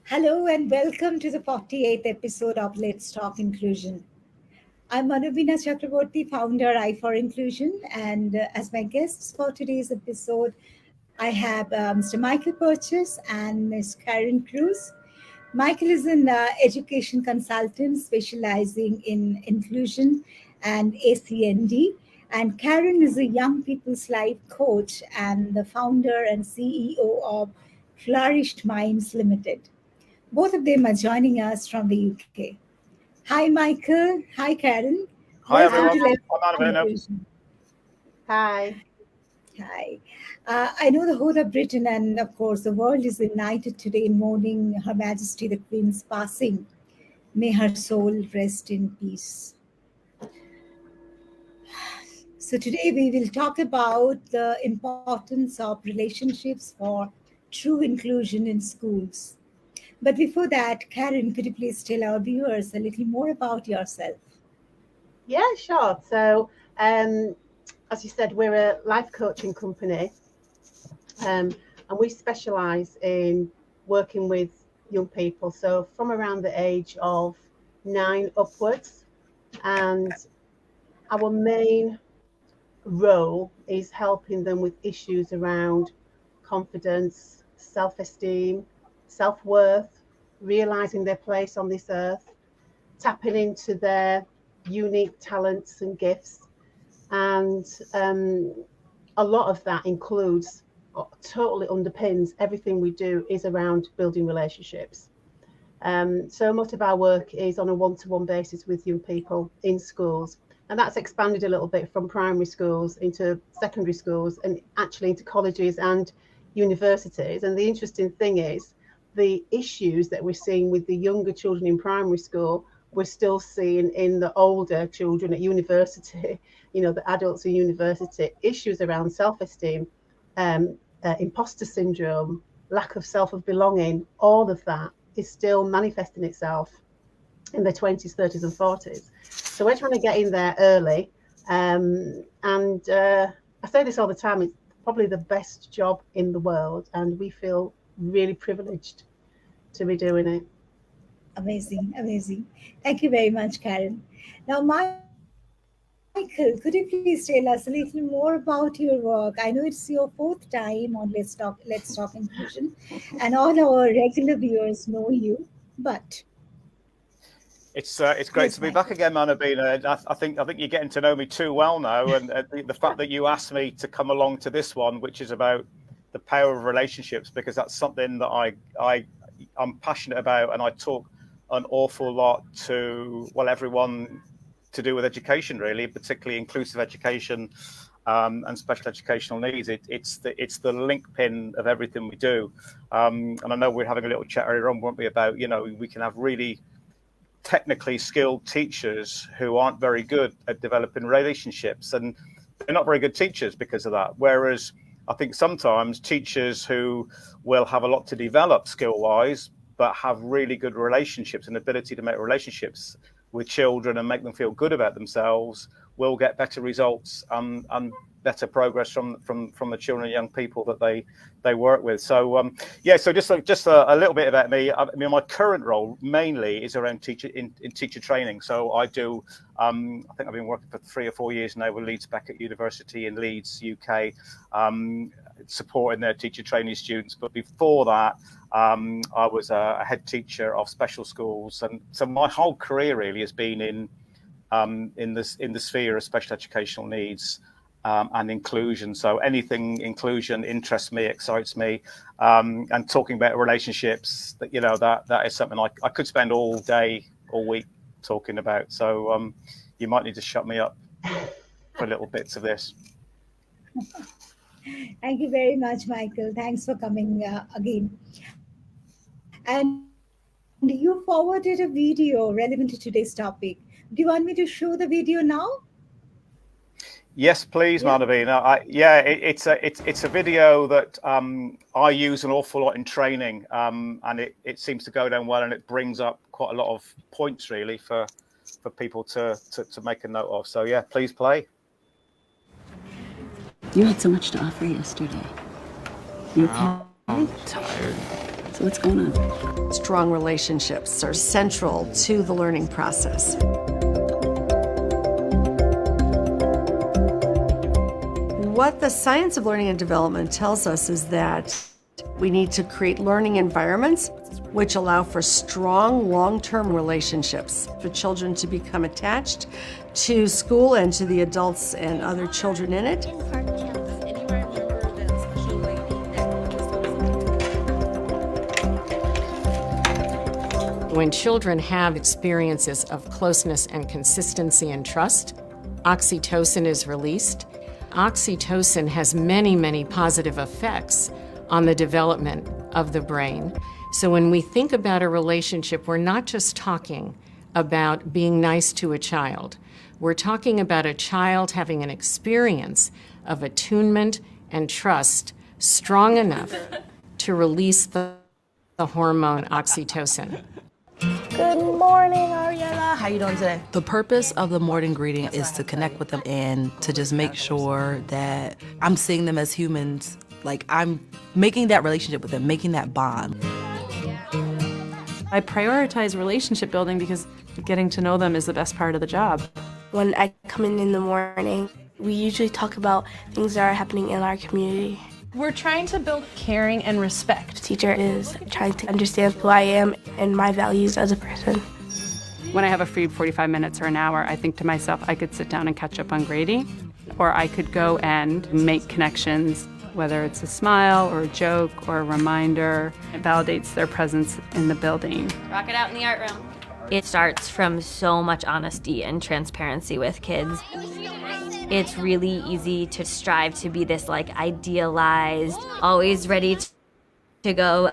Hello and welcome to the 48th episode of Let's Talk Inclusion. I'm Manobina Chakraborty, founder I for Inclusion, and as my guests for today's episode, I have Mr. Michael Purches and Ms. Karen Cruz. Michael is an education consultant specializing in inclusion and ACND, and Karen is a young people's life coach and the founder and CEO of Flourished Minds Limited. Both of them are joining us from the UK. Hi, Michael. Hi, Karen. Hi Welcome everyone, to Hi. Let's I'm Talk Manobina. Inclusion. Hi. Hi. I know the whole of Britain and, of course, the world is united today in mourning Her Majesty the Queen's passing. May her soul rest in peace. So, today we will talk about the importance of relationships for true inclusion in schools. But before that, Karen, could you please tell our viewers a little more about yourself? Yeah, sure. So, as you said, we're a life coaching company, and we specialise in working with young people. So, from around the age of 9 upwards, and our main role is helping them with issues around confidence, self-esteem, self-worth, realising their place on this earth, tapping into their unique talents and gifts. And a lot of that includes, totally underpins everything we do is around building relationships. So most of our work is on a one-to-one basis with young people in schools. And that's expanded a little bit from primary schools into secondary schools and actually into colleges and universities. And the interesting thing is the issues that we're seeing with the younger children in primary school, we're still seeing in the older children at university, the adults in university, issues around self-esteem, imposter syndrome, lack of self of belonging, all of that is still manifesting itself in their 20s, 30s and 40s. So we're trying to get in there early. And I say this all the time, it's probably the best job in the world. And we feel really privileged to be doing it. Amazing, amazing. Thank you very much, Karen. Now, Michael, could you please tell us a little more about your work? I know it's your fourth time on Let's Talk Inclusion, and all our regular viewers know you. But It's yes, great to be Michael. back again, Manobina. I think you're getting to know me too well now, and the fact that you asked me to come along to this one, which is about the power of relationships, because that's something that I'm passionate about, and I talk an awful lot to everyone to do with education, really, particularly inclusive education and special educational needs. It's the link pin of everything we do. And I know we're having a little chat earlier on, weren't we, about we can have really technically skilled teachers who aren't very good at developing relationships, and they're not very good teachers because of that. Whereas I think sometimes teachers who will have a lot to develop skill wise, but have really good relationships and ability to make relationships with children and make them feel good about themselves, will get better results and better progress from the children and young people that they work with. So so just a little bit about me. I mean, my current role mainly is around teacher training. So I do I think I've been working for 3 or 4 years now with Leeds Beckett University in Leeds, UK, supporting their teacher training students. But before that, I was a head teacher of special schools, and so my whole career really has been in the sphere of special educational needs and inclusion. So anything inclusion interests me, excites me, and talking about relationships, that is something I could spend all day, all week talking about. So you might need to shut me up for little bits of this. Thank you very much, Michael. Thanks for coming again. And you forwarded a video relevant to today's topic. Do you want me to show the video now? Yes, please, Yeah. Manavina. It's a video that I use an awful lot in training, and it seems to go down well, and it brings up quite a lot of points really for people to make a note of. So yeah, please play. You had so much to offer yesterday. You carried Tired. So what's going on? Strong relationships are central to the learning process. What the science of learning and development tells us is that we need to create learning environments which allow for strong long-term relationships for children to become attached to school and to the adults and other children in it. When children have experiences of closeness and consistency and trust, oxytocin is released. Oxytocin has many, many positive effects on the development of the brain. So when we think about a relationship, we're not just talking about being nice to a child. We're talking about a child having an experience of attunement and trust strong enough to release the hormone oxytocin. Good morning, Ariella. How you doing today? The purpose of the morning greeting is to connect with them and to just make sure that I'm seeing them as humans. Like, I'm making that relationship with them, making that bond. I prioritize relationship building because getting to know them is the best part of the job. When I come in the morning, we usually talk about things that are happening in our community. We're trying to build caring and respect. The teacher is trying to understand who I am and my values as a person. When I have a free 45 minutes or an hour, I think to myself, I could sit down and catch up on grading, or I could go and make connections, whether it's a smile or a joke or a reminder. It validates their presence in the building. Rock it out in the art room. It starts from so much honesty and transparency with kids. It's really easy to strive to be this like idealized, always ready to go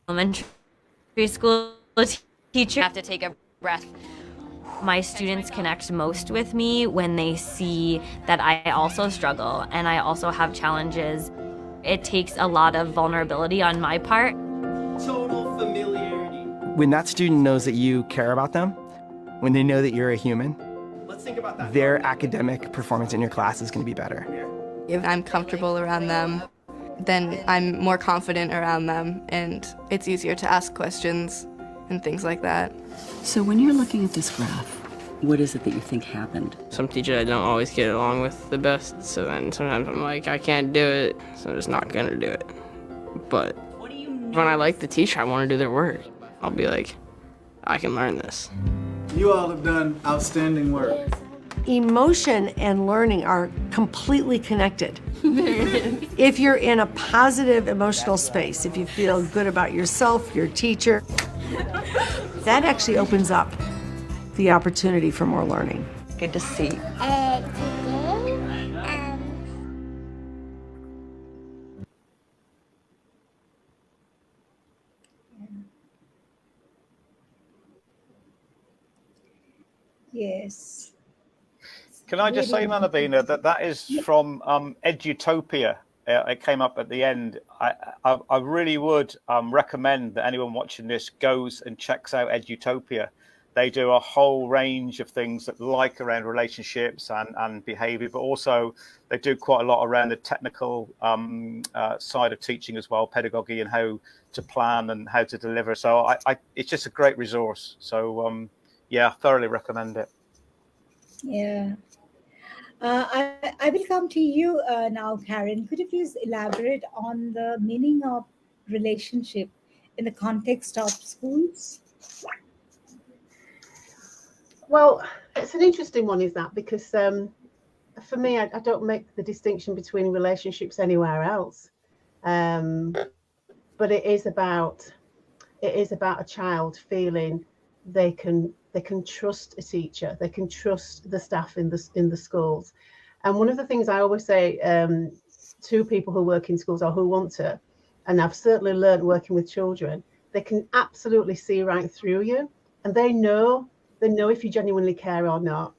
elementary school teacher. I have to take a breath. My students connect most with me when they see that I also struggle and I also have challenges. It takes a lot of vulnerability on my part. Total familiarity. When that student knows that you care about them, when they know that you're a human, let's think about that. Their academic performance in your class is going to be better. If I'm comfortable around them, then I'm more confident around them, and it's easier to ask questions and things like that. So when you're looking at this graph, what is it that you think happened? Some teachers I don't always get along with the best, so then sometimes I'm like, I can't do it, so I'm just not gonna do it. But when I like the teacher, I want to do their work. I'll be like, I can learn this. You all have done outstanding work. Emotion and learning are completely connected. If you're in a positive emotional space, if you feel good about yourself, your teacher, that actually opens up the opportunity for more learning. Good to see. Yes. Can I just say, Manobina, that is from Edutopia. It came up at the end. I really would recommend that anyone watching this goes and checks out Edutopia. They do a whole range of things that like around relationships and behavior, but also they do quite a lot around the technical side of teaching as well, pedagogy and how to plan and how to deliver. So it's just a great resource. So yeah, thoroughly recommend it. Yeah. I will come to you now, Karen. Could you please elaborate on the meaning of relationship in the context of schools? Well, it's an interesting one, is that, because for me, I don't make the distinction between relationships anywhere else. But it is about a child feeling they can trust a teacher, they can trust the staff in the schools. And one of the things I always say to people who work in schools or who want to, and I've certainly learned working with children, they can absolutely see right through you, and they know if you genuinely care or not.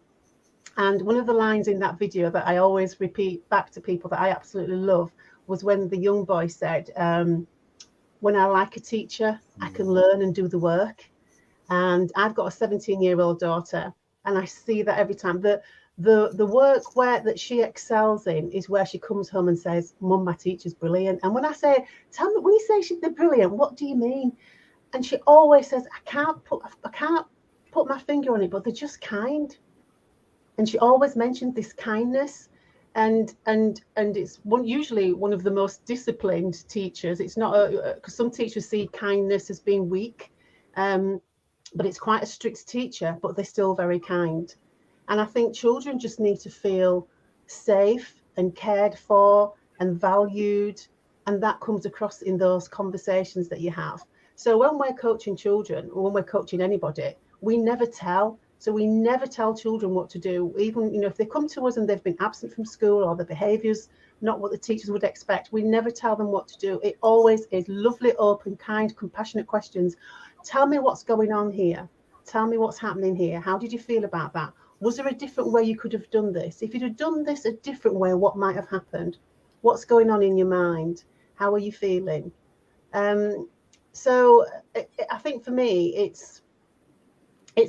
And one of the lines in that video that I always repeat back to people that I absolutely love was when the young boy said, when I like a teacher, I can learn and do the work. And I've got a 17-year-old daughter, and I see that every time. The work that she excels in is where she comes home and says, "Mum, my teacher's brilliant." And when I say, "Tell me, when you say they're brilliant, what do you mean?" And she always says, I can't put my finger on it, but they're just kind. And she always mentions this kindness, and it's usually one of the most disciplined teachers. It's not because some teachers see kindness as being weak, but it's quite a strict teacher, but they're still very kind. And I think children just need to feel safe and cared for and valued, and that comes across in those conversations that you have. So when we're coaching children, or when we're coaching anybody, we never tell. So we never tell children what to do. Even, if they come to us and they've been absent from school, or the behaviour's not what the teachers would expect, we never tell them what to do. It always is lovely, open, kind, compassionate questions. Tell me what's going on here. Tell me what's happening here. How did you feel about that? Was there a different way you could have done this? If you'd have done this a different way, what might have happened? What's going on in your mind? How are you feeling? So I think for me, it's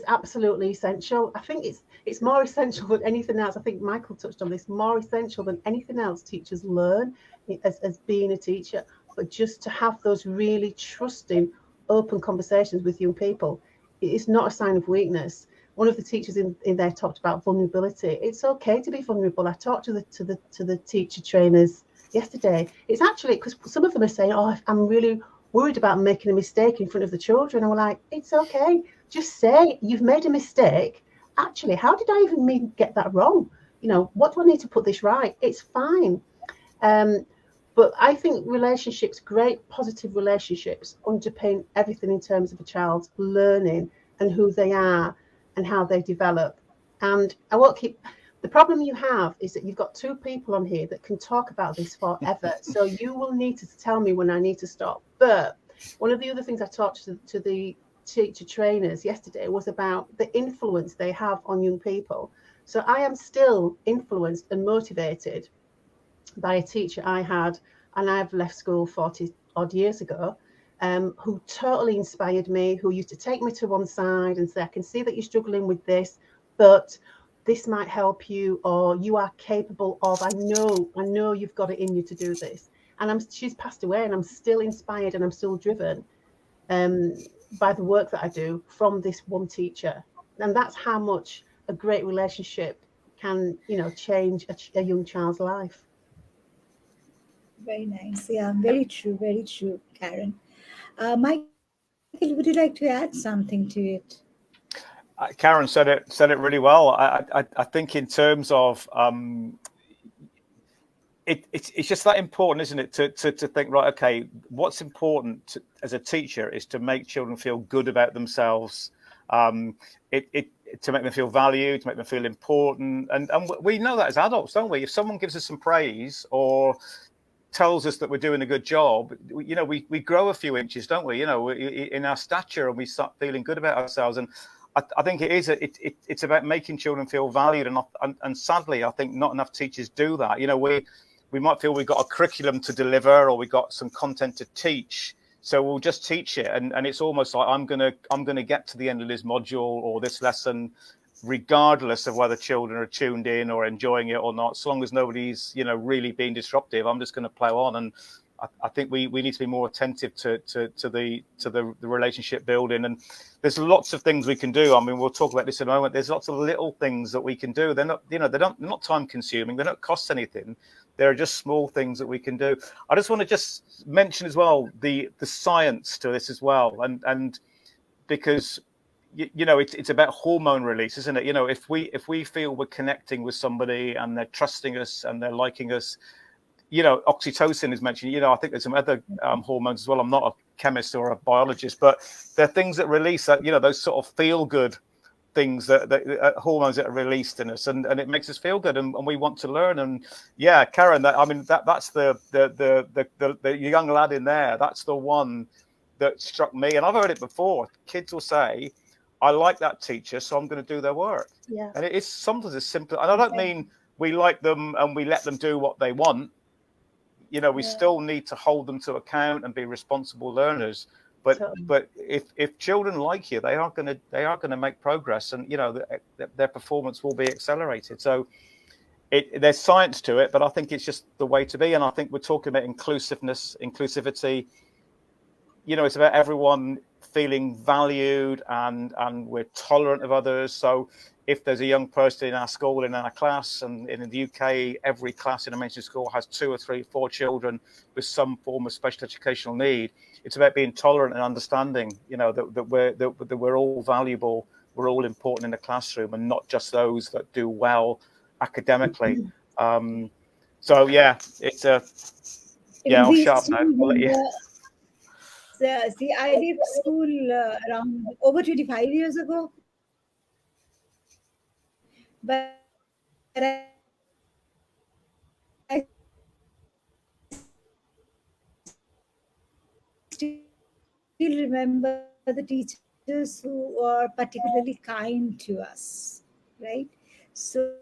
absolutely essential. I think it's more essential than anything else. I think Michael touched on this, more essential than anything else teachers learn as being a teacher, but just to have those really trusting, open conversations with young people. It's not a sign of weakness. One of the teachers in there talked about vulnerability. It's okay to be vulnerable. I talked to the teacher trainers yesterday. It's actually, because some of them are saying, "Oh, I'm really worried about making a mistake in front of the children." And we're like, it's okay. Just say you've made a mistake. Actually, how did I even get that wrong? What do I need to put this right? It's fine. But I think relationships, great positive relationships, underpin everything in terms of a child's learning and who they are and how they develop. And I won't keep. The problem you have is that you've got two people on here that can talk about this forever. So you will need to tell me when I need to stop. But one of the other things I talked to the teacher trainers yesterday was about the influence they have on young people. So I am still influenced and motivated by a teacher I had, and I've left school 40 odd years ago, who totally inspired me, who used to take me to one side and say, "I can see that you're struggling with this, but this might help you, or you are capable of, I know you've got it in you to do this." And she's passed away, and I'm still inspired and I'm still driven by the work that I do from this one teacher. And that's how much a great relationship can, change a young child's life. Very nice. Yeah, very true, Karen. Michael, would you like to add something to it? Karen said it really well. I think in terms of it's just that important, isn't it, to think, right, okay, what's important as a teacher is to make children feel good about themselves, to make them feel valued, to make them feel important, and we know that as adults, don't we? If someone gives us some praise or tells us that we're doing a good job, we grow a few inches, don't we? In our stature, and we start feeling good about ourselves. And I think it's about making children feel valued, and sadly, I think not enough teachers do that. We might feel we've got a curriculum to deliver, or we've got some content to teach, so we'll just teach it, and it's almost like I'm gonna get to the end of this module or this lesson, regardless of whether children are tuned in or enjoying it or not. As long as nobody's really being disruptive, I'm just going to plow on. And I think we need to be more attentive to the relationship building. And there's lots of things we can do. I mean, we'll talk about this in a moment. There's lots of little things that we can do. They're not they're not time consuming. They don't cost anything. There are just small things that we can do. I just want to just mention as well the science to this as well, and because it's about hormone release, isn't it? If we feel we're connecting with somebody and they're trusting us and they're liking us, oxytocin is mentioned. I think there's some other hormones as well. I'm not a chemist or a biologist, but there are things that release that, those sort of feel good things, that hormones that are released in us, and it makes us feel good, and we want to learn. And yeah, Karen, that's the young lad in there. That's the one that struck me, and I've heard it before. Kids will say, "I like that teacher, so I'm going to do their work." Yeah. And it's sometimes as simple. And I don't mean we like them and we let them do what they want. We still need to hold them to account and be responsible learners. But if children like you, they are going to make progress, and their performance will be accelerated. So there's science to it, but I think it's just the way to be. And I think we're talking about inclusivity. It's about everyone feeling valued, and we're tolerant of others. So if there's a young person in our school, in our class, and in the UK, every class in a mainstream school has 2 or 3, 4 children with some form of special educational need. It's about being tolerant and understanding, that we're all valuable, we're all important in the classroom, and not just those that do well academically. So yeah, it's I'll shut up now. I'll let you. See, I left school around over 25 years ago, but I still remember the teachers who are particularly kind to us, right? So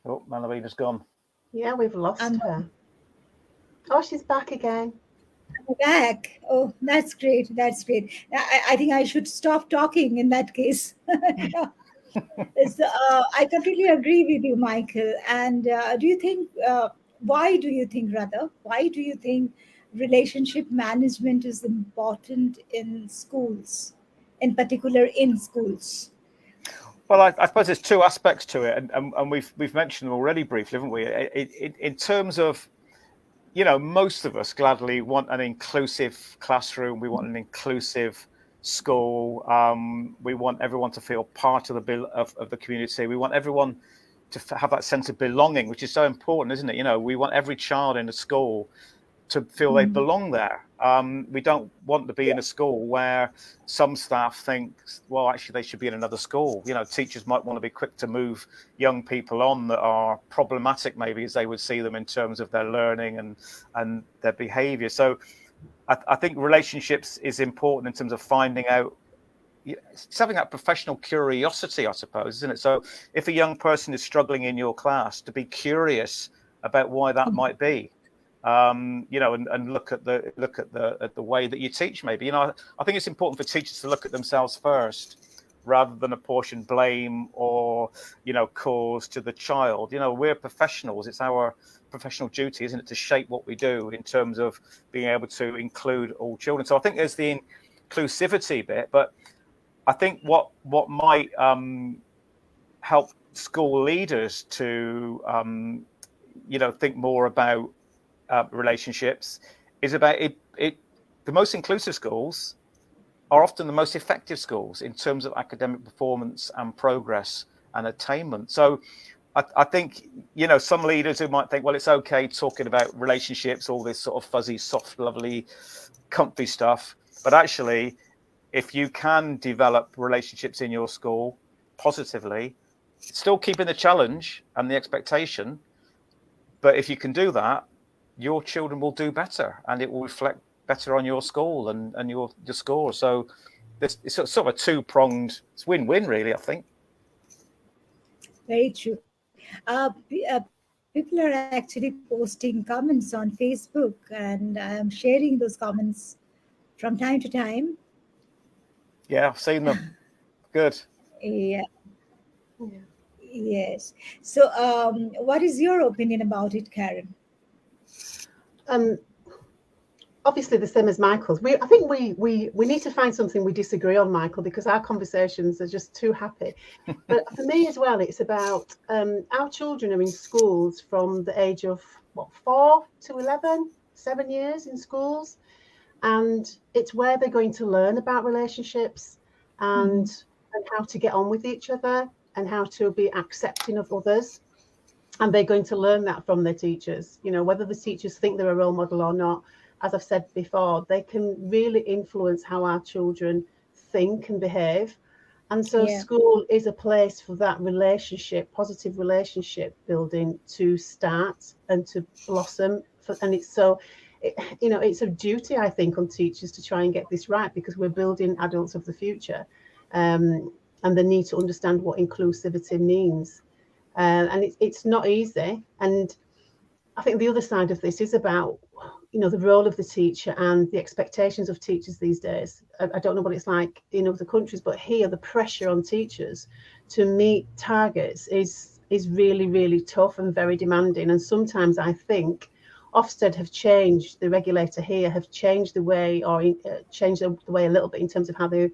Oh, Manobina's gone. Yeah, we've lost her. Oh, she's back again. Back. Oh, that's great. That's great. I think I should stop talking in that case. So, I completely agree with you, Michael. And why do you think relationship management is important in schools, in particular in schools? Well, I suppose there's 2 aspects to it, and we've mentioned them already briefly, haven't we? In terms of, most of us gladly want an inclusive classroom. We want an inclusive school. We want everyone to feel part of the community. We want everyone to have that sense of belonging, which is so important, isn't it? We want every child in the school to feel they belong there. We don't want to be in a school where some staff think, well, actually they should be in another school. Teachers might want to be quick to move young people on that are problematic, maybe as they would see them in terms of their learning and their behavior. So I think relationships is important in terms of finding out, it's having that professional curiosity, I suppose, isn't it? So if a young person is struggling in your class, to be curious about why that might be. And look at the way that you teach. Maybe I think it's important for teachers to look at themselves first, rather than apportion blame or cause to the child. We're professionals. It's our professional duty, isn't it, to shape what we do in terms of being able to include all children. So I think there's the inclusivity bit, but I think what might help school leaders to think more about relationships is about it. The most inclusive schools are often the most effective schools in terms of academic performance and progress and attainment. So I think, some leaders who might think, well, it's okay talking about relationships, all this sort of fuzzy, soft, lovely, comfy stuff. But actually, if you can develop relationships in your school positively, still keeping the challenge and the expectation, but if you can do that, your children will do better, and it will reflect better on your school and your score. So it's sort of a 2-pronged, it's win-win, really, I think. Very true. People are actually posting comments on Facebook, and I'm sharing those comments from time to time. Yeah, I've seen them. Good. Yeah. Yes. So, what is your opinion about it, Karen? Obviously the same as Michael's. I think we need to find something we disagree on, Michael, because our conversations are just too happy. But for me as well, it's about our children are in schools from the age of 4 to 11, 7 years in schools, and it's where they're going to learn about relationships and how to get on with each other and how to be accepting of others. And they're going to learn that from their teachers. Whether the teachers think they're a role model or not, as I've said before, they can really influence how our children think and behave. And so school is a place for that positive relationship building to start and to blossom. And it's it's a duty, I think, on teachers to try and get this right, because we're building adults of the future. And they need to understand what inclusivity means. And it's not easy. And I think the other side of this is about, the role of the teacher and the expectations of teachers these days. I don't know what it's like in other countries, but here the pressure on teachers to meet targets is really, really tough and very demanding. And sometimes I think Ofsted have changed, the regulator here have changed the way, or changed the way a little bit in terms of how they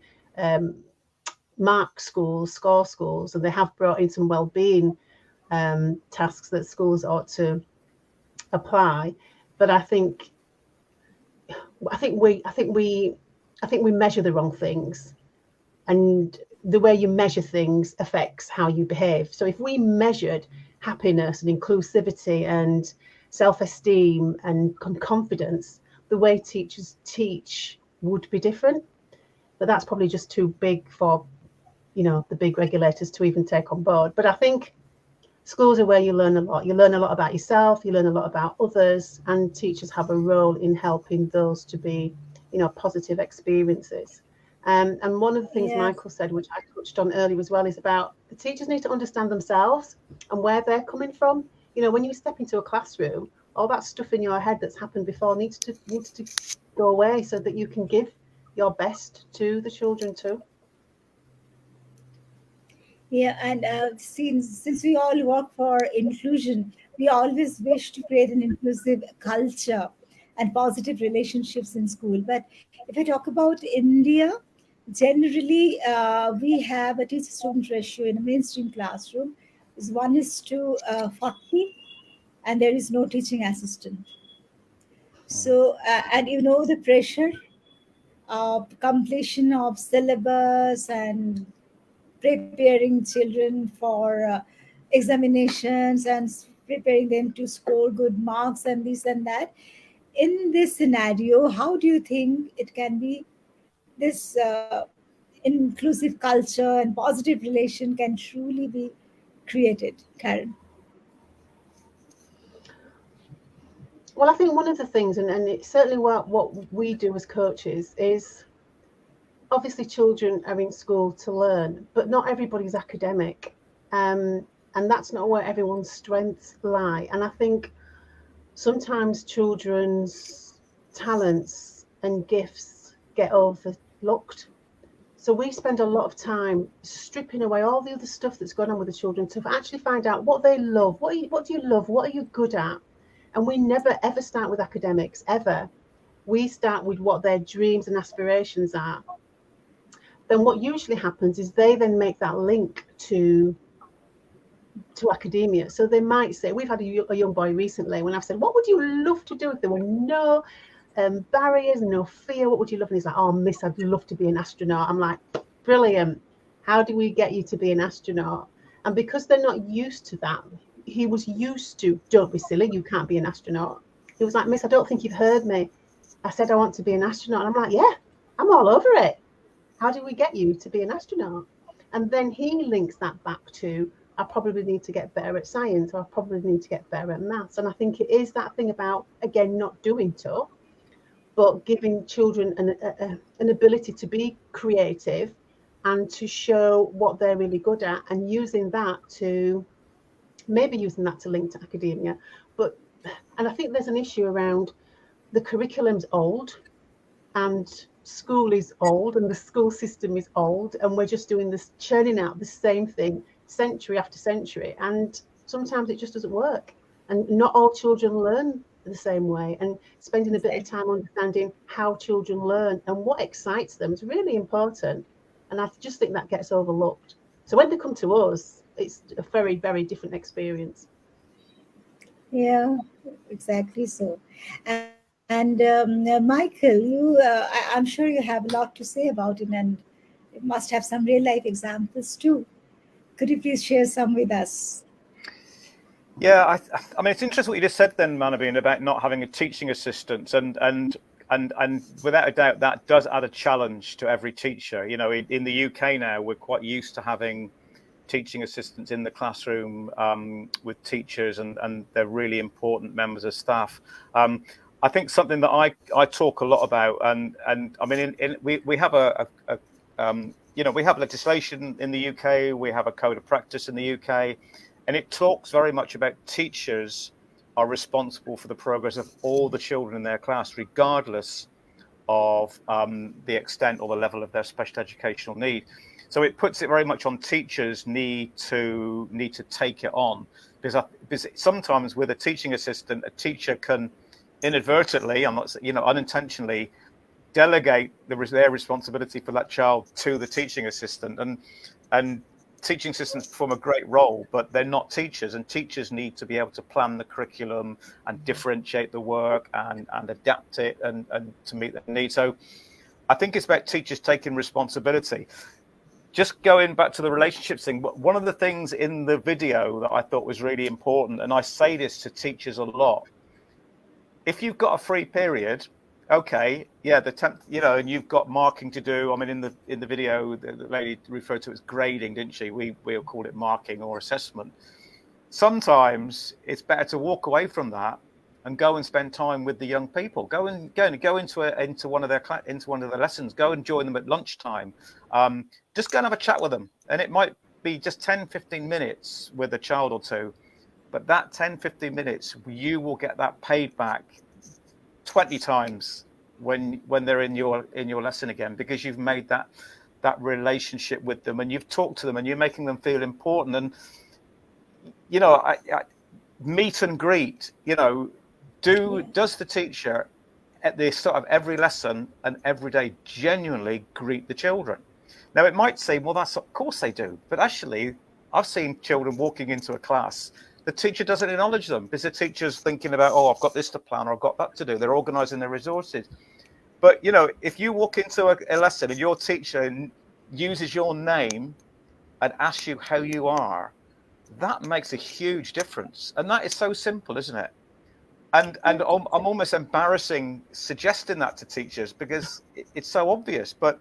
mark schools, score schools, and they have brought in some well-being tasks that schools ought to apply. But I think we measure the wrong things, and the way you measure things affects how you behave. So if we measured happiness and inclusivity and self-esteem and confidence, the way teachers teach would be different. But that's probably just too big for, the big regulators to even take on board. But I think schools are where you learn a lot. You learn a lot about yourself, you learn a lot about others, and teachers have a role in helping those to be, positive experiences. And one of the things Michael said, which I touched on earlier as well, is about the teachers need to understand themselves and where they're coming from. When you step into a classroom, all that stuff in your head that's happened before needs to go away, so that you can give your best to the children too. Yeah, and since we all work for inclusion, we always wish to create an inclusive culture and positive relationships in school. But if I talk about India, generally we have a teacher-student ratio in a mainstream classroom is 1:40, and there is no teaching assistant. So, and the pressure of completion of syllabus and preparing children for examinations and preparing them to score good marks and this and that. In this scenario, how do you think it can be this inclusive culture and positive relation can truly be created, Karen? Well, I think one of the things, and it's certainly what we do as coaches, is obviously children are in school to learn, but not everybody's academic. And that's not where everyone's strengths lie. And I think sometimes children's talents and gifts get overlooked. So we spend a lot of time stripping away all the other stuff that's going on with the children to actually find out what they love. What do you love? What are you good at? And we never, ever start with academics, ever. We start with what their dreams and aspirations are. Then what usually happens is they then make that link to academia. So they might say, we've had a young boy recently, when I've said, what would you love to do if there were no barriers, no fear, what would you love? And he's like, oh, miss, I'd love to be an astronaut. I'm like, brilliant. How do we get you to be an astronaut? And because they're not used to that, he was used to, don't be silly, you can't be an astronaut. He was like, miss, I don't think you've heard me. I said I want to be an astronaut. And I'm like, yeah, I'm all over it. How do we get you to be an astronaut? And then he links that back to, I probably need to get better at science, or I probably need to get better at maths. And I think it is that thing about, again, not doing tough, but giving children an ability to be creative and to show what they're really good at, and using that to link to academia. And I think there's an issue around the curriculum's old, and school is old, and the school system is old, and we're just doing this, churning out the same thing century after century, and sometimes it just doesn't work, and not all children learn the same way. And spending a bit of time understanding how children learn and what excites them is really important, and I just think that gets overlooked. So when they come to us, it's a very, very different experience. Yeah, exactly so. And Michael, I'm sure you have a lot to say about it, and you must have some real life examples too. Could you please share some with us? Yeah, I mean, it's interesting what you just said then, Manobina, about not having a teaching assistant, and without a doubt, that does add a challenge to every teacher. In the UK now, we're quite used to having teaching assistants in the classroom with teachers, and they're really important members of staff. I think something that I talk a lot about, and I mean, we have we have legislation in the UK, we have a code of practice in the UK, and it talks very much about teachers are responsible for the progress of all the children in their class, regardless of the extent or the level of their special educational need. So it puts it very much on teachers need to take it on, because sometimes with a teaching assistant, a teacher can inadvertently, unintentionally, delegate their responsibility for that child to the teaching assistant, and teaching assistants perform a great role, but they're not teachers, and teachers need to be able to plan the curriculum and differentiate the work and adapt it and to meet their needs. So I think it's about teachers taking responsibility. Just going back to the relationships thing, one of the things in the video that I thought was really important, and I say this to teachers a lot, if you've got a free period, okay, yeah, and you've got marking to do. I mean, in the video, the lady referred to it as grading, didn't she? We'll call it marking or assessment. Sometimes it's better to walk away from that and go and spend time with the young people. Go into one of their lessons. Go and join them at lunchtime. Just go and have a chat with them, and it might be just 10-15 minutes with a child or two. But that 10-15 minutes, you will get that paid back 20 times when they're in your lesson again, because you've made that relationship with them, and you've talked to them, and you're making them feel important. And I meet and greet. Does the teacher at the start of every lesson and every day genuinely greet the children? Now it might seem, well, that's of course they do, but actually I've seen children walking into a class. The teacher doesn't acknowledge them because the teacher's thinking about, oh, I've got this to plan or I've got that to do. They're organizing their resources. But, if you walk into a lesson and your teacher uses your name and asks you how you are, that makes a huge difference. And that is so simple, isn't it? And I'm almost embarrassing suggesting that to teachers because it's so obvious, but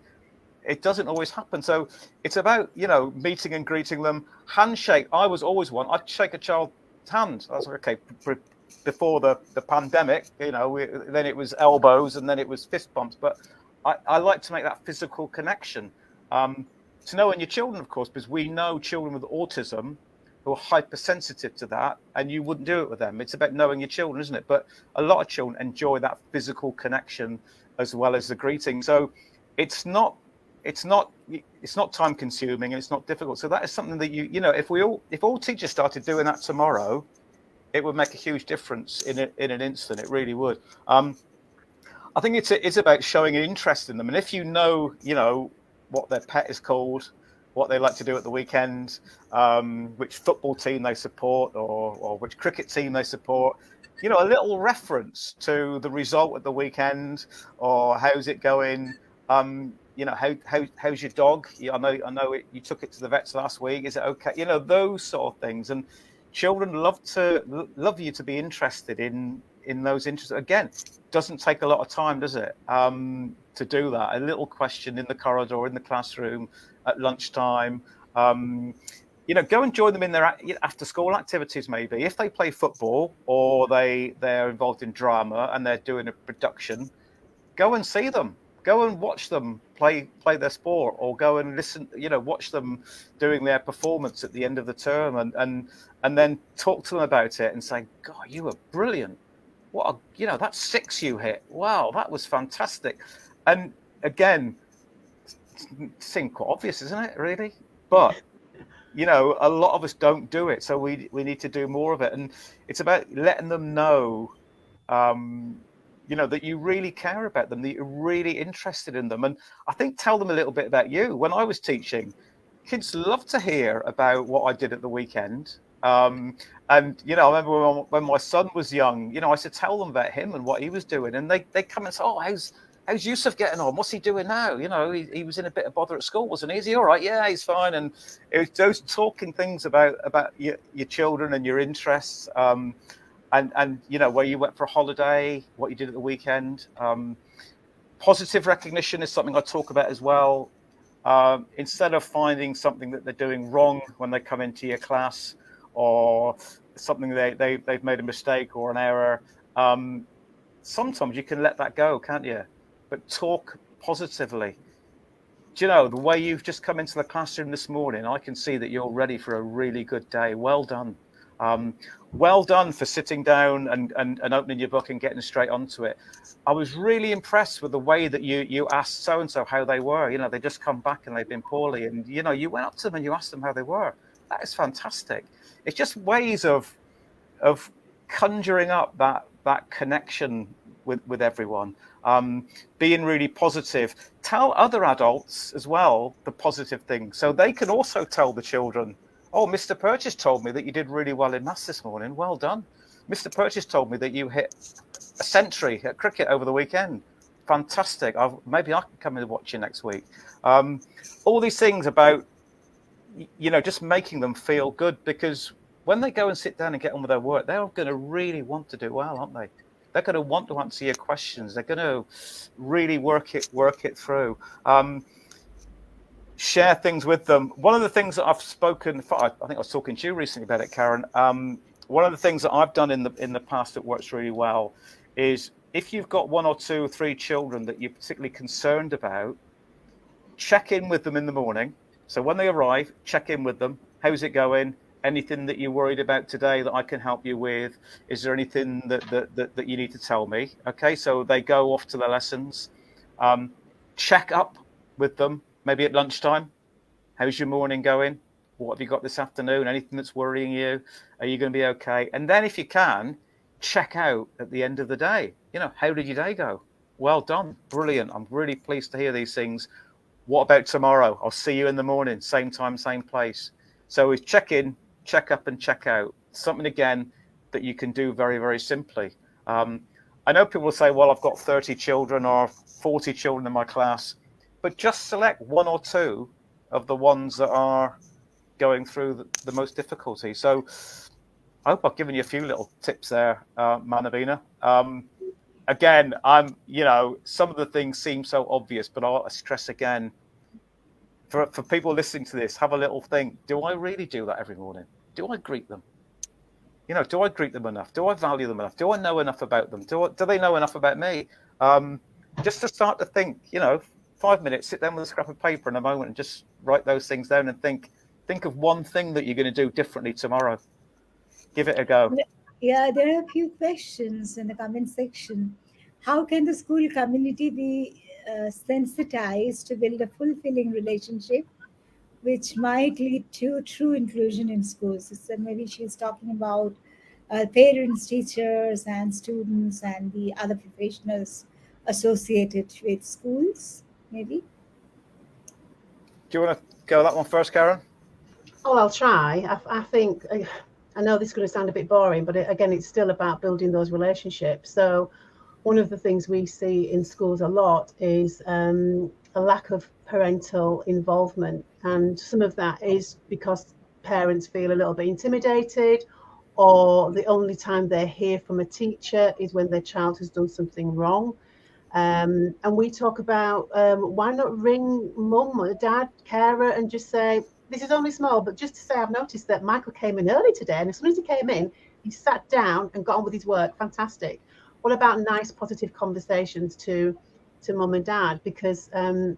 it doesn't always happen. So it's about, meeting and greeting them. Handshake. I was always one. I'd shake a child's hand. I was like, okay, before the pandemic, then it was elbows and then it was fist bumps. But I like to make that physical connection. To know in your children, of course, because we know children with autism who are hypersensitive to that, and you wouldn't do it with them. It's about knowing your children, isn't it? But a lot of children enjoy that physical connection as well as the greeting. So it's not time consuming and it's not difficult. So that is something that if all teachers started doing that tomorrow, it would make a huge difference in an instant. It really would. I think it's about showing an interest in them. And if you know what their pet is called, what they like to do at the weekend, which football team they support or which cricket team they support, a little reference to the result at the weekend or how's it going. How's your dog? I know you took it to the vets last week. Is it okay? Those sort of things. And children love you to be interested in those interests. Again, doesn't take a lot of time, does it? To do that. A little question in the corridor, in the classroom, at lunchtime. Go and join them in their after-school activities. Maybe if they play football or they're involved in drama and they're doing a production, go and see them. Go and watch them play their sport, or go and listen. Watch them doing their performance at the end of the term, and then talk to them about it and say, "God, you were brilliant. That 6 you hit. Wow, that was fantastic." And again, it seems quite obvious, isn't it? Really, but a lot of us don't do it, so we need to do more of it. And it's about letting them know. That you really care about them, that you're really interested in them. And I think tell them a little bit about you. When I was teaching, kids love to hear about what I did at the weekend. And, I remember when my son was young, I used to tell them about him and what he was doing. And they come and say, oh, how's Yusuf getting on? What's he doing now? He was in a bit of bother at school, wasn't he? Is he all right? Yeah, he's fine. And it was those talking things about your children and your interests. And where you went for a holiday, what you did at the weekend. Positive recognition is something I talk about as well. Instead of finding something that they're doing wrong when they come into your class, or something they've made a mistake or an error, sometimes you can let that go, can't you? But talk positively. Do the way you've just come into the classroom this morning, I can see that you're ready for a really good day. Well done. Well done for sitting down and opening your book and getting straight onto it. I was really impressed with the way that you asked so-and-so how they were. You know, they just come back and they've been poorly. And, you know, you went up to them and you asked them how they were. That is fantastic. It's just ways of conjuring up that connection with everyone. Being really positive. Tell other adults as well the positive things, so they can also tell the children, oh, Mr. Purches told me that you did really well in maths this morning. Well done. Mr. Purches told me that you hit a century at cricket over the weekend. Fantastic. Maybe I can come and watch you next week. All these things about, you know, just making them feel good, because when they go and sit down and get on with their work, they're going to really want to do well, aren't they? They're going to want to answer your questions. They're going to really work it through. Share things with them. One of the things that I've spoken, I think I was talking to you recently about it, Karen. One of the things that I've done in the past that works really well is, if you've got 1 or 2 or 3 children that you're particularly concerned about, check in with them in the morning. So when they arrive, check in with them. How's it going? Anything that you're worried about today that I can help you with? Is there anything that you need to tell me? Okay, so they go off to their lessons. Check up with them, maybe at lunchtime. How's your morning going? What have you got this afternoon? Anything that's worrying you? Are you going to be okay? And then if you can, check out at the end of the day. You know, how did your day go? Well done. Brilliant. I'm really pleased to hear these things. What about tomorrow? I'll see you in the morning, same time, same place. So it's check in, check up and check out. Something, again, that you can do very, very simply. I know people will say, well, I've got 30 children or 40 children in my class, but just select 1 or 2 of the ones that are going through the most difficulty. So I hope I've given you a few little tips there, Manobina. Again, some of the things seem so obvious, but I'll stress again, for people listening to this, have a little think. Do I really do that every morning? Do I greet them? You know, do I greet them enough? Do I value them enough? Do I know enough about them? Do they know enough about me? Just to start to think, 5 minutes, sit down with a scrap of paper in a moment and just write those things down and think of one thing that you're going to do differently tomorrow. Give it a go. Yeah, there are a few questions in the comment section. How can the school community be sensitized to build a fulfilling relationship which might lead to true inclusion in schools? So maybe she's talking about parents, teachers, and students, and the other professionals associated with schools, maybe. Do you want to go that one first, Karen? Oh, I'll try. I think, I know this is going to sound a bit boring, but again, it's still about building those relationships. So one of the things we see in schools a lot is a lack of parental involvement. And some of that is because parents feel a little bit intimidated, or the only time they hear from a teacher is when their child has done something wrong. And we talk about why not ring mum or dad, carer, and just say, this is only small, but just to say, I've noticed that Michael came in early today, and as soon as he came in, he sat down and got on with his work. Fantastic. What about nice, positive conversations to mum and dad? Because, to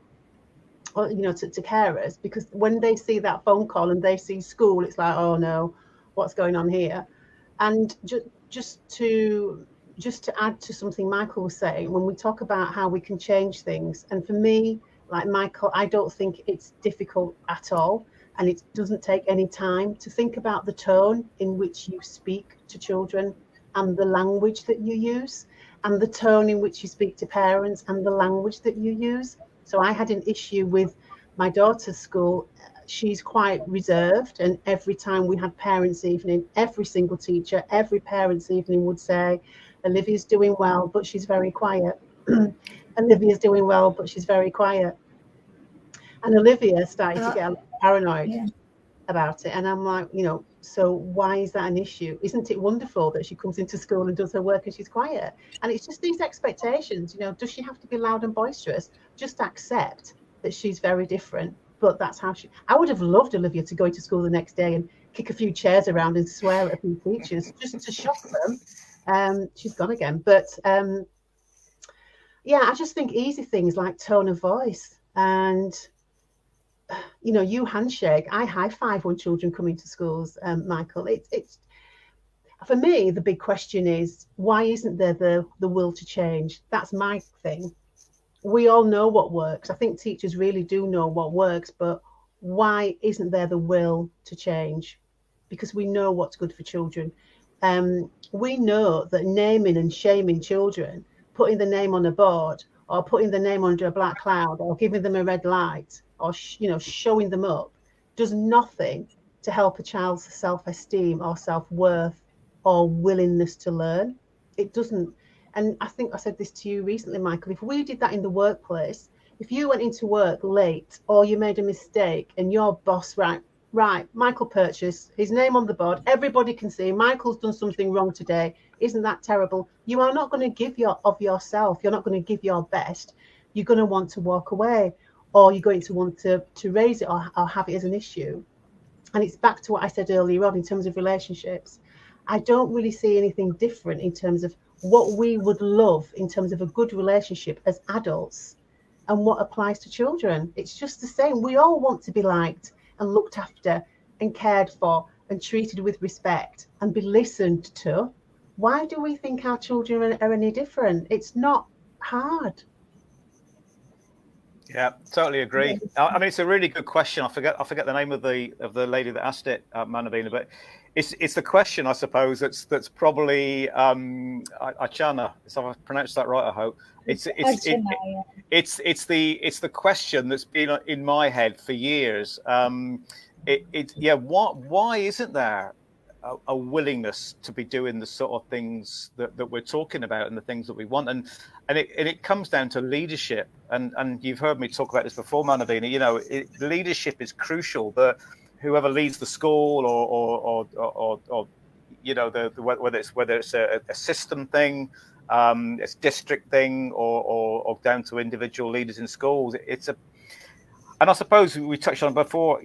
carers, because when they see that phone call and they see school, it's like, oh no, what's going on here? And just to add to something Michael was saying, when we talk about how we can change things, and for me, like Michael, I don't think it's difficult at all. And it doesn't take any time to think about the tone in which you speak to children and the language that you use, and the tone in which you speak to parents and the language that you use. So I had an issue with my daughter's school. She's quite reserved, and every time we had parents' evening, every single teacher, every parents' evening would say, Olivia's doing well, but she's very quiet. Olivia's doing well, but she's very quiet. And Olivia started to get paranoid about it. And I'm like, so why is that an issue? Isn't it wonderful that she comes into school and does her work and she's quiet? And it's just these expectations, does she have to be loud and boisterous? Just accept that she's very different, but that's how I would have loved Olivia to go into school the next day and kick a few chairs around and swear at a few teachers just to shock them. She's gone again. But I just think easy things like tone of voice and, you handshake. I high five when children come into schools, Michael. It's For me, the big question is, why isn't there the will to change? That's my thing. We all know what works. I think teachers really do know what works, but why isn't there the will to change? Because we know what's good for children. We know that naming and shaming children, putting the name on a board or putting the name under a black cloud or giving them a red light or showing them up does nothing to help a child's self-esteem or self-worth or willingness to learn. It doesn't. And I think I said this to you recently, Michael, if we did that in the workplace, if you went into work late or you made a mistake and your boss, right, Michael Purches, his name on the board, everybody can see Michael's done something wrong today. Isn't that terrible? You are not going to give of yourself. You're not going to give your best. You're going to want to walk away, or you're going to want to raise it or have it as an issue. And it's back to what I said earlier on in terms of relationships. I don't really see anything different in terms of what we would love in terms of a good relationship as adults and what applies to children. It's just the same. We all want to be liked and looked after and cared for and treated with respect and be listened to. Why do we think our children are any different? It's not hard. Yeah, totally agree. I mean, it's a really good question. I forget the name of the lady that asked it, Manobina, but it's the question, I suppose, that's probably Achana. If I pronounced that right, I hope. It's the question that's been in my head for years. Why isn't there a willingness to be doing the sort of things that we're talking about and the things that we want, and it comes down to leadership, and you've heard me talk about this before, Manobina. Leadership is crucial. Whoever leads the school or whether it's a system thing, it's district thing, or down to individual leaders in schools. And I suppose we touched on it before.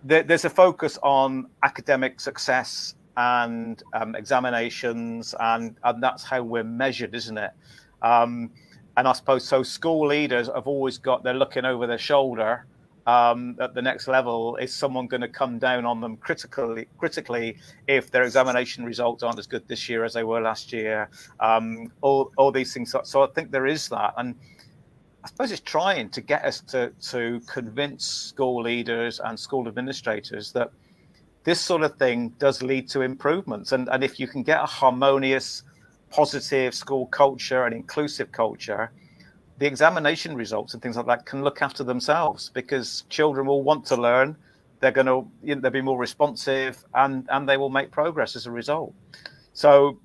There's a focus on academic success and examinations, and that's how we're measured, isn't it? And I suppose so. School leaders have always they're looking over their shoulder at the next level. Is someone going to come down on them critically if their examination results aren't as good this year as they were last year? All these things. So I think there is that, and I suppose it's trying to get us to convince school leaders and school administrators that this sort of thing does lead to improvements. And if you can get a harmonious, positive school culture and inclusive culture, the examination results and things like that can look after themselves, because children will want to learn. They'll be more responsive, and they will make progress as a result. So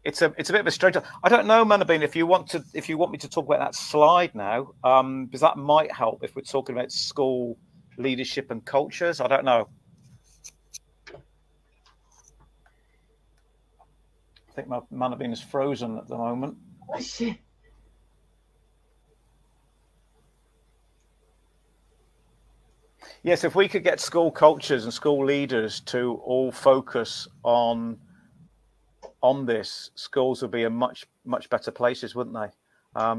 it's a bit of a strange. I don't know, Manobina, if you want me to talk about that slide now, because that might help if we're talking about school leadership and cultures. I don't know. I think my Manobina's frozen at the moment. Oh, shit. Yes, if we could get school cultures and school leaders to all focus on this, schools would be a much better places, wouldn't they?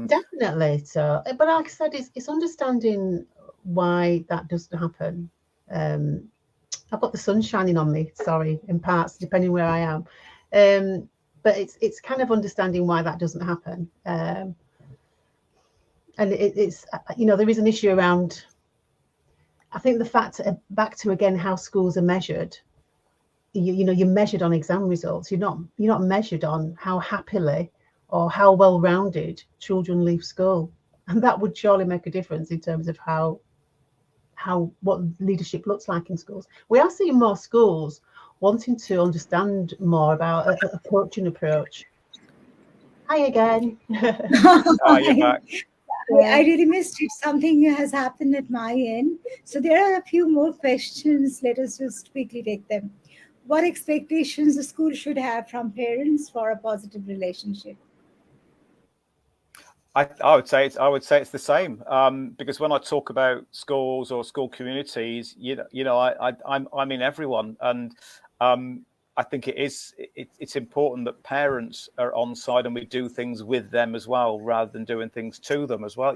Definitely. So, but like I said, it's understanding why that doesn't happen. I've got the sun shining on me, sorry, in parts, depending where I am. But it's kind of understanding why that doesn't happen. And it's there is an issue around, I think the fact, back to again how schools are measured. You're measured on exam results. You're not measured on how happily or how well-rounded children leave school, and that would surely make a difference in terms of what leadership looks like in schools. We are seeing more schools wanting to understand more about a coaching approach. Hi again. Oh, you're back. I really missed it. Something has happened at my end. So there are a few more questions. Let us just quickly take them. What expectations the school should have from parents for a positive relationship? I would say it's the same, because when I talk about schools or school communities, I mean everyone, and I think it's important that parents are on side and we do things with them as well, rather than doing things to them as well.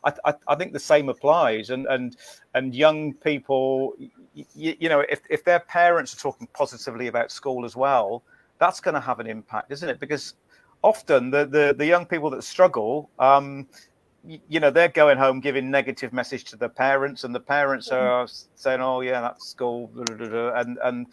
I think the same applies, and young people, if their parents are talking positively about school as well, that's going to have an impact, isn't it? Because often the young people that struggle, they're going home giving negative message to their parents, and the parents are saying, "Oh yeah, that's school," blah, blah, blah, and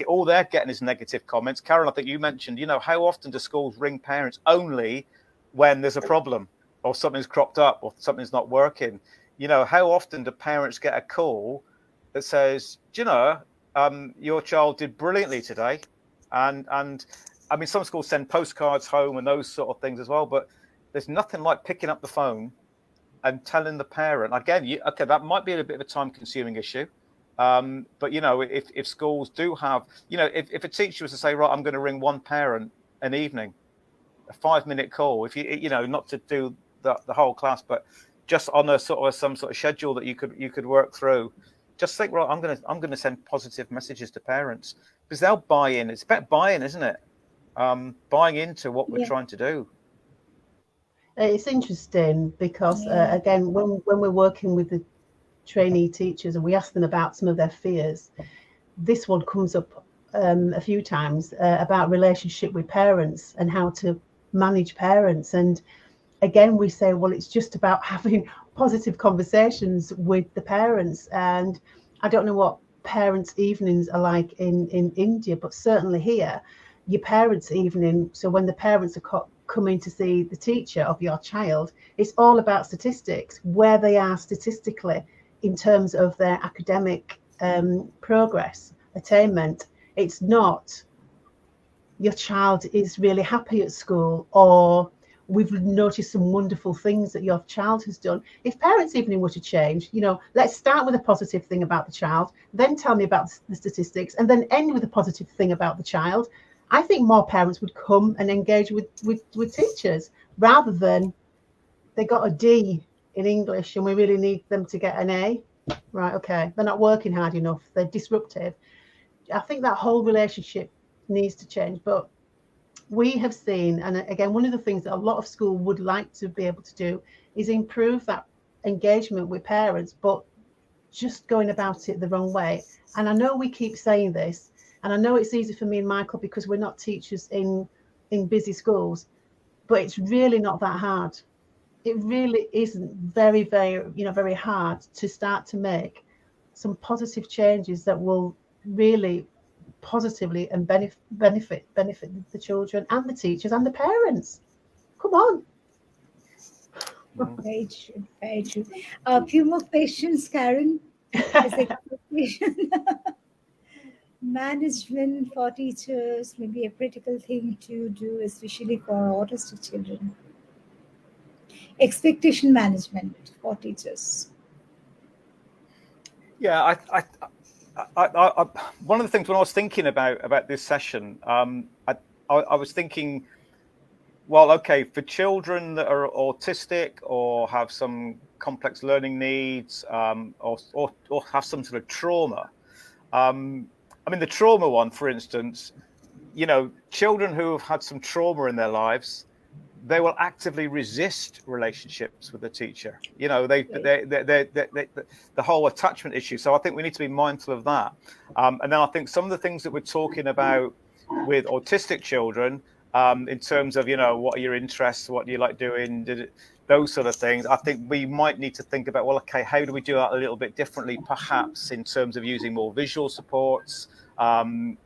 all they're getting is negative comments. Karen, I think you mentioned, how often do schools ring parents only when there's a problem or something's cropped up or something's not working? How often do parents get a call that says, your child did brilliantly today, and I mean, some schools send postcards home and those sort of things as well, but there's nothing like picking up the phone and telling the parent. Again, that might be a bit of a time-consuming issue. But if schools do have, if a teacher was to say, right, I'm going to ring one parent an evening, a 5-minute call, if you not to do the whole class, but just on a sort of some sort of schedule that you could work through, just think, right, I'm going to send positive messages to parents, because they'll buy in. It's about buying, isn't it? Buying into what we're trying to do. It's interesting because again, when we're working with the trainee teachers and we ask them about some of their fears, this one comes up a few times about relationship with parents and how to manage parents. And again, we say, well, it's just about having positive conversations with the parents. And I don't know what parents' evenings are like in India, but certainly here, your parents' evening, so when the parents are coming to see the teacher of your child, it's all about statistics, where they are statistically in terms of their academic progress, attainment. It's not your child is really happy at school, or we've noticed some wonderful things that your child has done. If parents' evening were to change, let's start with a positive thing about the child, then tell me about the statistics, and then end with a positive thing about the child. I think more parents would come and engage with teachers, rather than they got a D in English and we really need them to get an A. Right, okay, they're not working hard enough, they're disruptive. I think that whole relationship needs to change. But we have seen, and again, one of the things that a lot of schools would like to be able to do is improve that engagement with parents, but just going about it the wrong way. And I know we keep saying this, and I know it's easy for me and Michael because we're not teachers in busy schools, but it's really not that hard. It really isn't very, very, very hard to start to make some positive changes that will really positively and benefit the children and the teachers and the parents. Come on. Very true, very true. A few more questions, Karen. Management for teachers may be a critical thing to do, especially for autistic children. Expectation management for teachers. Yeah, I one of the things when I was thinking about this session, I was thinking, well, okay, for children that are autistic or have some complex learning needs, or have some sort of trauma. I mean, the trauma one, for instance, children who have had some trauma in their lives, they will actively resist relationships with the teacher. The whole attachment issue. So I think we need to be mindful of that. And then I think some of the things that we're talking about with autistic children, in terms of, what are your interests, what do you like doing, those sort of things, I think we might need to think about, well, okay, how do we do that a little bit differently, perhaps in terms of using more visual supports, some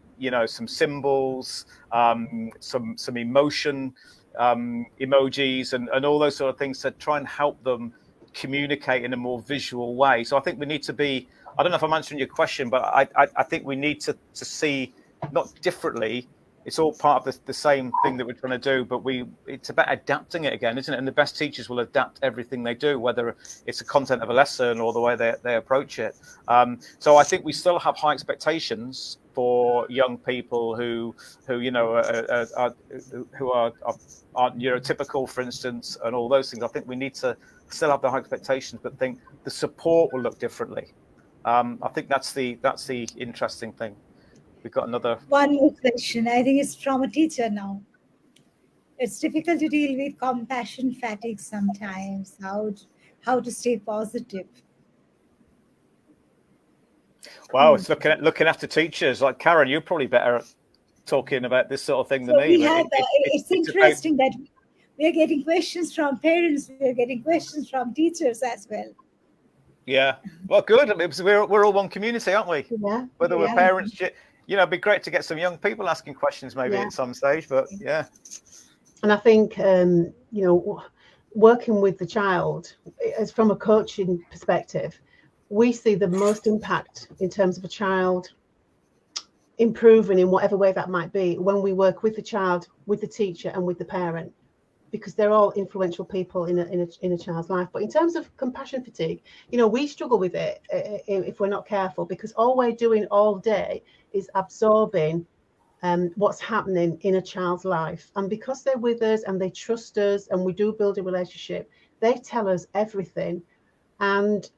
symbols, some emotion, emojis and all those sort of things to try and help them communicate in a more visual way. So I think we need to be, I don't know if I'm answering your question, but I think we need to see, not differently, it's all part of the same thing that we're trying to do, but it's about adapting it again, isn't it? And the best teachers will adapt everything they do, whether it's the content of a lesson or the way they approach it. So I think we still have high expectations for young people who are neurotypical, for instance, and all those things. I think we need to still have the high expectations, but think the support will look differently. I think that's the interesting thing. We've got another one more question. I think it's from a teacher now. It's difficult to deal with compassion fatigue sometimes. How to stay positive? Wow, it's looking after teachers. Like Karen, you're probably better talking about this sort of thing So than me. we have, it's It's about, interesting that we are getting questions from parents, we are getting questions from teachers as well. yeah, well, good. I mean, we're all one community, aren't we? Yeah. Whether we're Yeah. parents, it'd be great to get some young people asking questions maybe Yeah. at some stage. But yeah. And I think, working with the child, as from a coaching perspective, we see the most impact in terms of a child improving in whatever way that might be when we work with the child, with the teacher, and with the parent, because they're all influential people in a child's life. But in terms of compassion fatigue, we struggle with it if we're not careful, because all we're doing all day is absorbing what's happening in a child's life. And because they're with us and they trust us and we do build a relationship, they tell us everything. And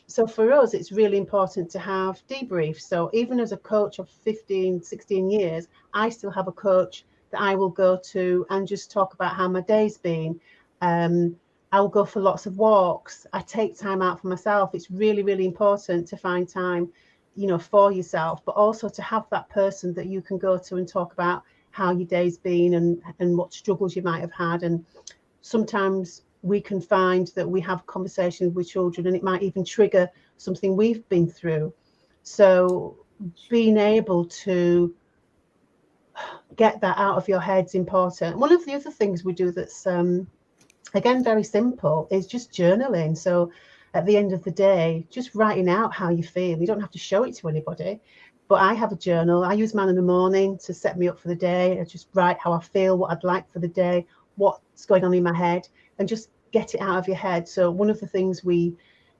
so for us, it's really important to have debriefs. So even as a coach of 15, 16 years, I still have a coach that I will go to and just talk about how my day's been. I'll go for lots of walks. I take time out for myself. It's really, really important to find time, for yourself, but also to have that person that you can go to and talk about how your day's been and what struggles you might have had. And sometimes we can find that we have conversations with children and it might even trigger something we've been through. So being able to get that out of your head is important. One of the other things we do that's again very simple is just journaling. So at the end of the day, just writing out how you feel. You don't have to show it to anybody, but I have a journal. I use mine in the morning to set me up for the day. I just write how I feel, what I'd like for the day, what's going on in my head, and just get it out of your head. So one of the things we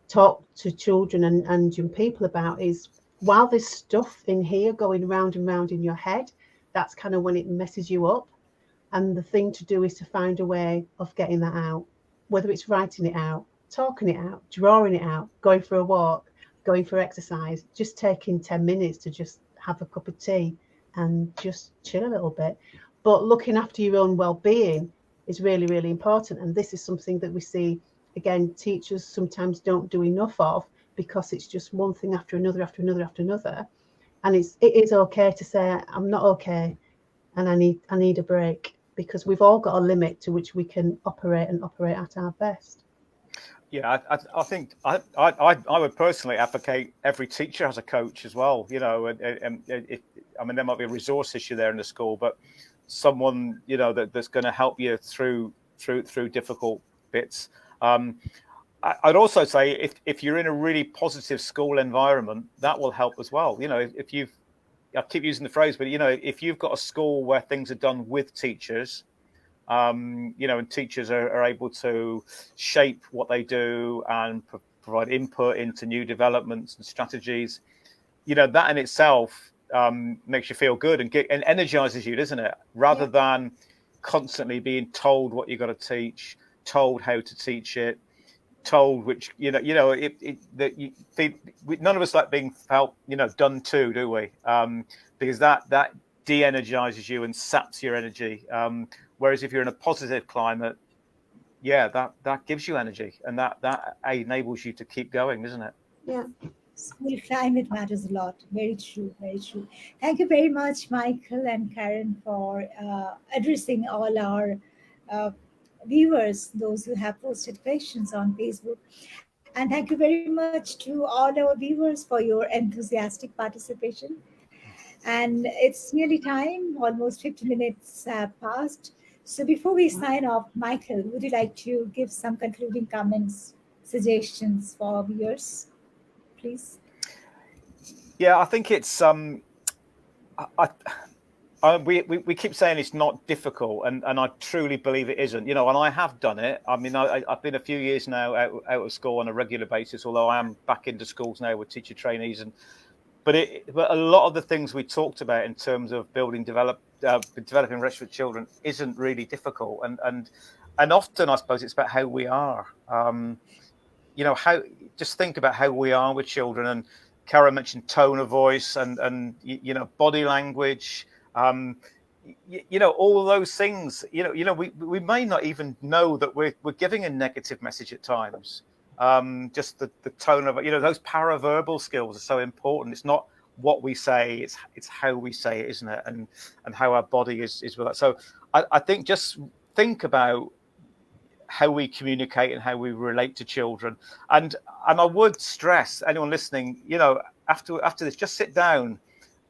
talk to children and young people about is, while there's stuff in here going round and round in your head, that's kind of when it messes you up. And the thing to do is to find a way of getting that out, whether it's writing it out, talking it out, drawing it out, going for a walk, going for exercise, just taking 10 minutes to just have a cup of tea and just chill a little bit. But looking after your own well-being is really, really important. And this is something that we see, again, teachers sometimes don't do enough of, because it's just one thing after another, after another, after another. And it is okay to say, I'm not okay and I need a break, because we've all got a limit to which we can operate at our best. Yeah, I think I would personally advocate every teacher has a coach as well. And I mean, there might be a resource issue there in the school, but someone that's going to help you through difficult bits. I'd also say if you're in a really positive school environment, that will help as well. I keep using the phrase, but if you've got a school where things are done with teachers, and teachers are able to shape what they do and provide input into new developments and strategies, that in itself makes you feel good and energizes you, doesn't it? Rather than constantly being told what you've got to teach, told how to teach it, told which none of us like being felt done to, do we? Because that de-energizes you and saps your energy. Whereas if you're in a positive climate, that gives you energy, and that enables you to keep going, doesn't it? Yeah. School climate matters a lot. Very true, very true. Thank you very much, Michael and Karen, for addressing all our viewers, those who have posted questions on Facebook. And thank you very much to all our viewers for your enthusiastic participation. And it's nearly time, almost 50 minutes have passed. So before we sign off, Michael, would you like to give some concluding comments, suggestions for our viewers, please? Yeah, I think it's we keep saying it's not difficult, and I truly believe it isn't. And I have done it. I mean, I've been a few years now out of school on a regular basis, although I am back into schools now with teacher trainees. But a lot of the things we talked about in terms of developing relationships with children isn't really difficult, and often I suppose it's about how we are. Just think about how we are with children. And Karen mentioned tone of voice and body language. All of those things. We may not even know that we're giving a negative message at times. Just the tone of those paraverbal skills are so important. It's not what we say, it's how we say it, isn't it? And how our body is with that. So I think just think about how we communicate and how we relate to children. And I would stress anyone listening, after this, just sit down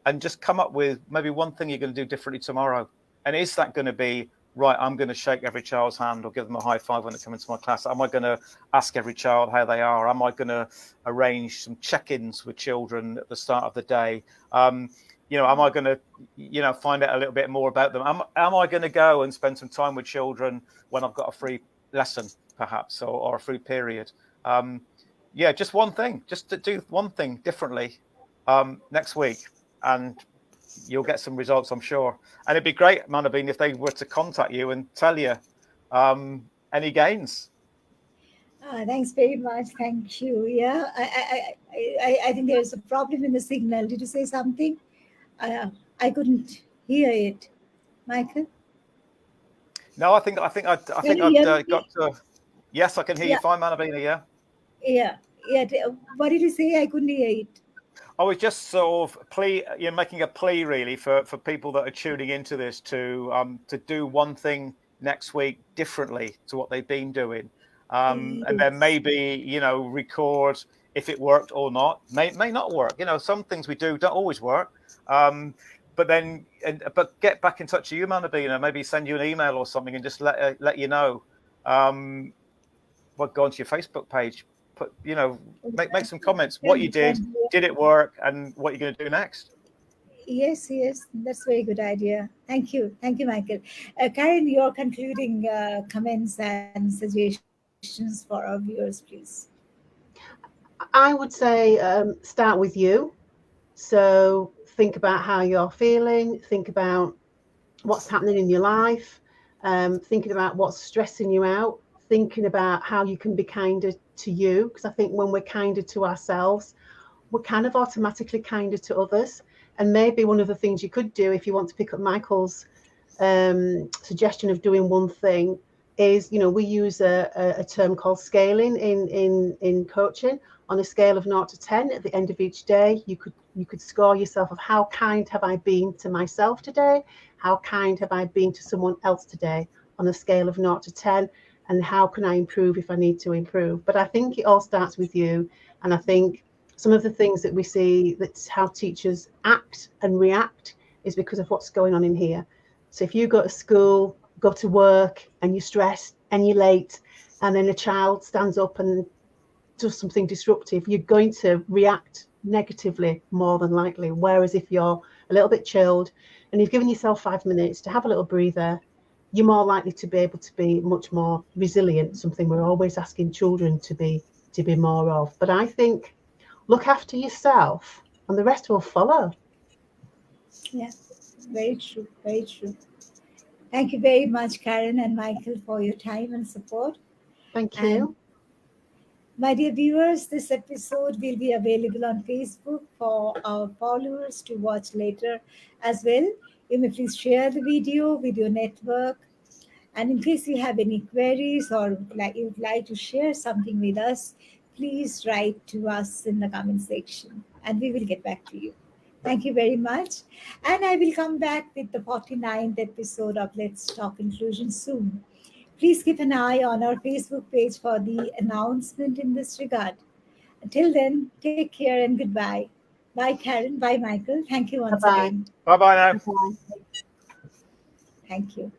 and just come up with maybe one thing you're going to do differently tomorrow. And is that going to be, right, I'm going to shake every child's hand or give them a high five when they come into my class? Am I going to ask every child how they are? Am I going to arrange some check-ins with children at the start of the day? Am I going to, find out a little bit more about them? Am I going to go and spend some time with children when I've got a free lesson, perhaps, or a free period? Just one thing, just to do one thing differently next week, and you'll get some results, I'm sure. And it'd be great, Manobina, if they were to contact you and tell you any gains. Thanks very much. Thank you. Yeah, I think there's a problem in the signal. Did you say something? I couldn't hear it, Michael. No, I think I've got to. Yes, I can hear you fine, Manobina. Yeah. What did you say? I couldn't hear it. I was just sort of making a plea really for people that are tuning into this to do one thing next week differently to what they've been doing, and then maybe record if it worked or not. May not work. Some things we do don't always work. But get back in touch with you, Manobina. Maybe send you an email or something and just let you know. Go onto your Facebook page. Make some comments. What you did it work, and what you're going to do next? Yes, that's a very good idea. Thank you, Michael. Karen, your concluding comments and suggestions for our viewers, please. I would say start with you. So think about how you're feeling. Think about what's happening in your life. Thinking about what's stressing you out. Thinking about how you can be kinder to you, because I think when we're kinder to ourselves, we're kind of automatically kinder to others. And maybe one of the things you could do, if you want to pick up Michael's suggestion of doing one thing, is we use a term called scaling in coaching. On a scale of 0 to 10, at the end of each day, you could score yourself of how kind have I been to myself today, how kind have I been to someone else today, on a scale of 0 to 10. And how can I improve if I need to improve? But I think it all starts with you. And I think some of the things that we see, that's how teachers act and react, is because of what's going on in here. So if you go to school, go to work, and you're stressed and you're late, and then a child stands up and does something disruptive, you're going to react negatively more than likely. Whereas if you're a little bit chilled and you've given yourself 5 minutes to have a little breather, you're more likely to be able to be much more resilient, something we're always asking children to be more of. But I think look after yourself and the rest will follow. Yeah, very true. Thank you very much, Karen and Michael, for your time and support. Thank you. And my dear viewers, this episode will be available on Facebook for our followers to watch later as well. You may please share the video with your network. And in case you have any queries or you would like to share something with us, please write to us in the comment section and we will get back to you. Thank you very much. And I will come back with the 49th episode of Let's Talk Inclusion soon. Please keep an eye on our Facebook page for the announcement in this regard. Until then, take care and goodbye. Bye, Karen. Bye, Michael. Thank you once again. Bye-bye now. Bye-bye. Thank you.